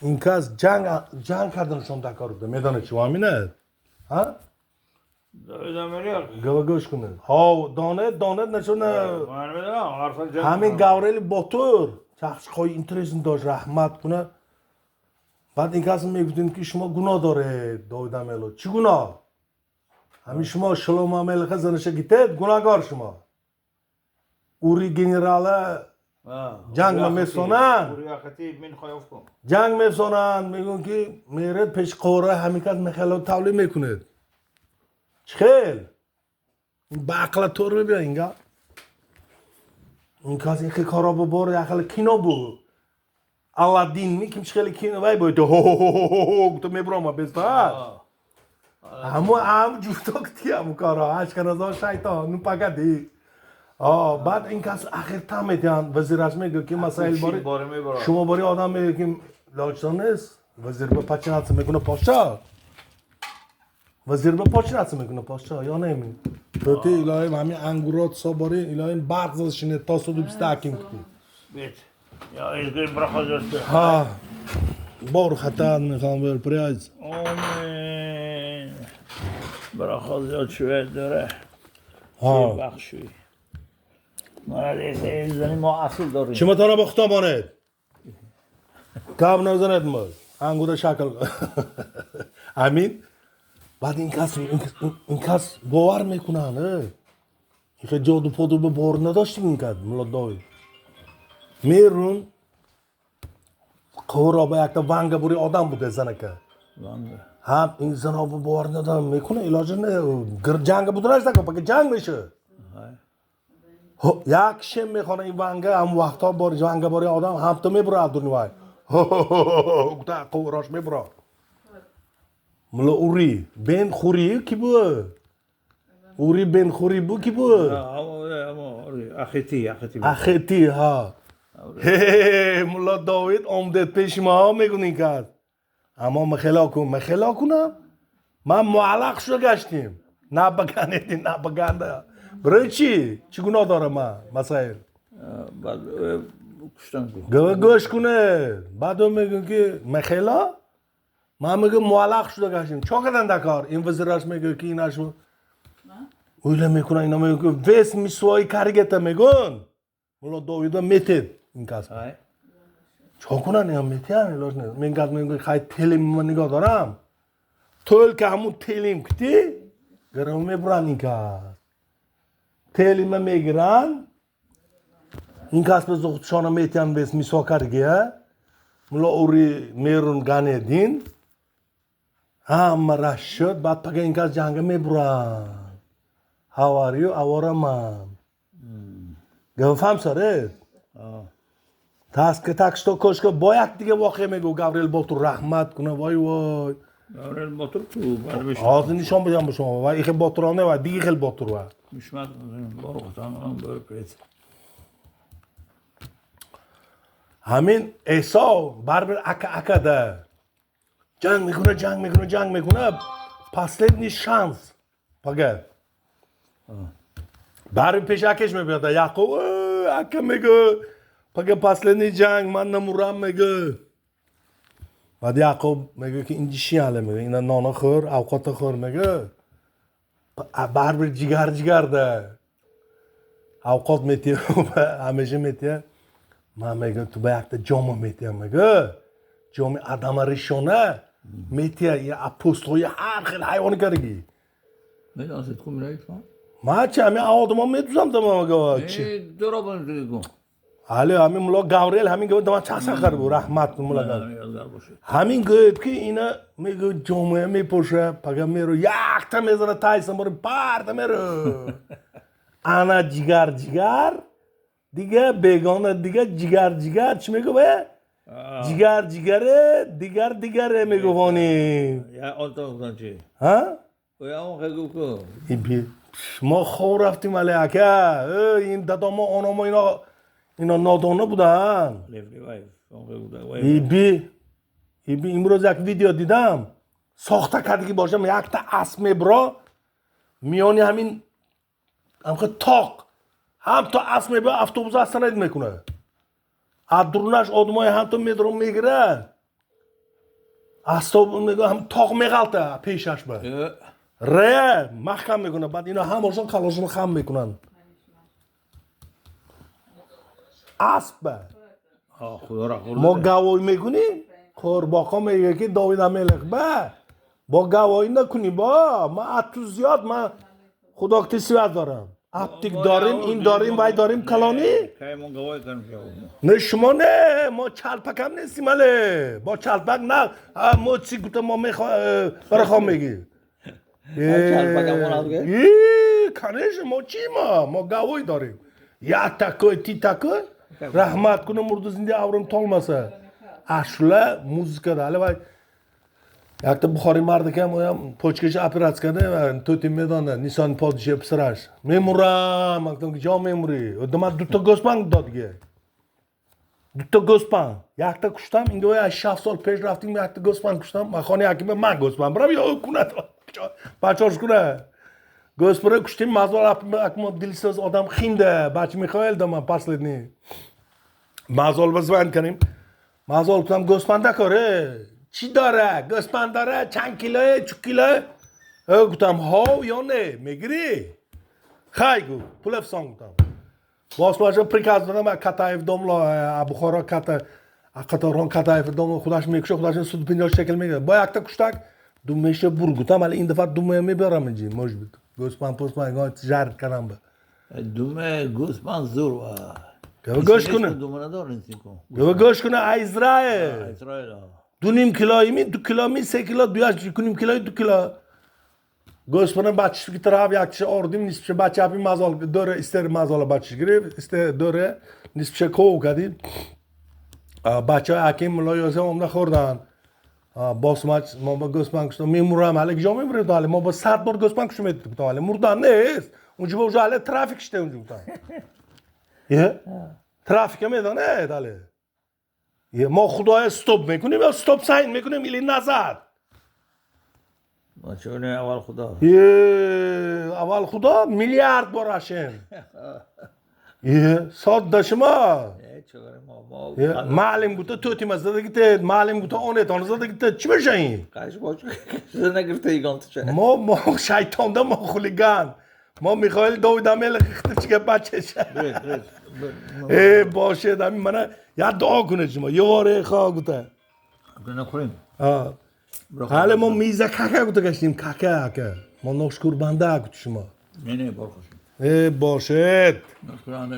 این کس جنگ کردنشون دکار بوده میدانه چی همینه ها گوش کنه ها دانه نشونه همین گاوریل باتور شخص خواهی اینترسین داشت رحمت کنه بعد این کس میگفتین که شما گناه داره داود امیلو چی گناه؟ همین شما شلوم امیل خزانشه گیتید گناهگار شما اوری گنراله جنگ میسونن میگن که میرد پیش قوره همین کس میخیلو تاولی میکنه چخیل این باقلا طور میبینه اینگا این کس یکی کارا بباره یخل کینو بود Aladdin mi kim çıkalı kim vay böyle ho to me broma bezda. Ama jutok diye am kara aşkına da şeytan nu pagadi. بعد این کس آخر تام میدن وزیر اعظم میگه که مسائل باری شما باری آدم میگه که لاجدان نیست وزیر به پاچنات میکنه پاشا وزیر به پاچنات میکنه پاشا یا نمی تو الهی همین انگورات سا باری الهی برق زدشینه تا سود 20 تاکیم کنی بیت یا ایگه برخا جسته ها بار خطر میخوام بر پریز آمین برخا زیاد شوید داره بخشوی مردیسه زنی ما اصل داریم چما تانا بختا باند کام نزند ما انگور شکل امین بعد این کس باور میکنه نه این جادو پادو به بار نداشتیم این کس ملادای میرون قورا با یک تا ونگ بوری آدم بوده زنکه هم این زنها به بار ندارم میکنه علاج نه جنگ بوده نشده که پاک جنگ میشه یک شم میخوانه این ونگه هم وقتا باری ونگه باری آدم هم تو میبره از دنیای گوته قوراش میبره ملا اوری بین خوری کی بود؟ اوری بین خوری بود کی بود؟ اخیتی ها ملا داوید آمده پیش ما میگونی کرد اما مخلا کنم من معلق شده گشتیم نه بگنیدی نه بگنده برای چی گناه دارم من مسائل بعد کشتن گوش کنه بعد میگن که مخلا من میگم معلق شده گشتیم چا کردن دکار این وزیرش میگه که اینش اویله میکنه اینا میگه که ویس میسوایی کارگتا میگن مولا داویدا میتید این کس چا کنن یا میتیان ایلاش نیست میگه خواهی تیلیم من نگاه دارم تول که همون تیلیم کتی گرم میبرن این کس تیلیم میگیرن این کس به زخدشانه میتیان ویس میسوا کارگیه مولا اوری میرون گانه دین همه رش شد بعد پاکه این کس جنگه میبرن هاواریو آوارم گفهم سرت تاس که تاکستو کشکو با یک دیگه واقعه میگو گاوریل باتور رحمت کنه وای گاوریل باتور تو برمیشه آز نشان بدم به شما وای خیلی باتورانه و دیگه خیلی باتور و میشمت بارو خطان بار پریت همین ایسا بر اکا ده جنگ میکنه последний شانس پاگه بر پیش اکش میبیاد یعقوب اکا میگه پاگه последний جنگ من نمورم میگه بعد یعقوب میگه که این چی حاله میگه اینا نانا خور اوقات خور میگه بر جیگر ده اوقات میتیه همیشه میتیه من میگه تو به یک جامو میتیه میگه جامو آدم ریشونه میتیه یه اپوستوی هر خیلی حیوانی کرگی میدانست خوب میرایی تو؟ ما چه همین آدم ها میدوزم دم میگه چی؟ درا بانده گو حالی همین مولا گاوریل همین گفت دم چه سخر بود رحمت مولا گاوریل همین گفت که اینا میگه جامعه میپوشه پگه میرو یک تا میزنه تایسن برو پرد میرو انا جیگر دیگه بیگانه دیگه جیگر چی میگه به؟ جیگر دیگره میگه وانی یا آلتا گفتن چی؟ ها؟ یا اون خیلی گفت این بی ما خور رفتیم علیکه این دادا ما اینا نادانه بودن این امروز یک ویدیو دیدم ساخته کردگی باشم یک تا اسم برا میانی همین تاق هم تا اسم برا اتوبوس اصلا نید میکنه از درونش آدمای هم تو میدرون میگیره اعصاب میگه هم تاق میغلطه پیشش به ره محکم میکنه بعد اینا همشون خلاصون خم میکنن اسب خدا را خورده ما گواهی میکنیم قرباقا میگه که داوود ملک با گواهی نکنی با ما اتو زیاد من خدا که سواد دارم اپتیک داریم این داریم وای داریم کلانی که من گواهی کنم که نه شما نه ما چلپک هم نیستیم اله با چلپک نه ما چی گوته ما برای خواه میگی چلپک همون هست که؟ کنش ما چی ما گواهی داریم یا تکوی تی تکوی رحمت کنه مرد زنده آورم تولمسه اشله موزیکا داره وای یک تا بخاری مرد که هم پوچکش اپرات کرده و توتی میدانه نیسان پادشه پسرش میمورم اگتم که جا میموری دو تا گوسپنگ داد دیگه دو تا گوسپنگ یک تا کشتم اینگه از 6 سال پیش رفتیم یک تا گوسپنگ کشتم من خانه حکیمه من گوسپنگ برم یا کنه بچه‌اش کنه گوسپنگ کشتیم مازال اکما دلسوز آدم خینده بچه میخوایل دم پاسلید نی مازال بزوان کنیم مازال کدام گوسپنگ دکاره چی داره گوسپنگ داره چند کیلوه چند کیلوه گفتم ها یا نه میگیری خای گو پول افسان گفتم باز باشه پریکاز دادم کتایف دوملا بخارا قطاران کتایف دوم خودش میکشه خودش 150 شکل میگیره با یک تا کشتک دو میشه بور گفتم ولی این دفعه دو میبرم اینجی موجود گوسپنگ پوسپنگ تجارت کنم به دومه گوسپنگ زور و گوش کنه دومه نداره نیستی کن گوش کنه اسرائیل اسرائیل 2.5 کیلویی می 2 کیلو می 3 کیلو بیاش 2.5 کیلویی 2 کیلو گوسپنگ بچه‌ش که طرف یک آردیم نیست بچه اپی مازال دوره استر مازال بچه‌ش گرفت است دوره نیست کو کردیم بچه حکیم ملایزه هم نخوردن باس ما با گوسپنگ کشتم میمورم حالا کجا میموریم حالا ما با 100 بار گوسپنگ کشتم حالا مردن نیست اونجا با حالا ترافیک شده اونجا یه ترافیک میدانه حالا ما خدای استوب میکنیم یا استوب ساین میکنیم ایلی نزد ما چونه اول خدا اول خدا میلیارد بارشن صد دشما معلم گوته توتی مزده گیته معلم گوته آنه تان زده گیته چی بشه این قش باشه زنده نگرفته ایگان تو چه ما شیطان ده ما خلیگان ما میخوایل داوود ملک اختش که بچه باشه دمی منه یا دعا کنه شما یه واره خواه گوته نخوریم حالا ما میزه ککه گوته گشتیم ککه ما نشکر بنده گوته شما نه بار خوشیم باشد نشکر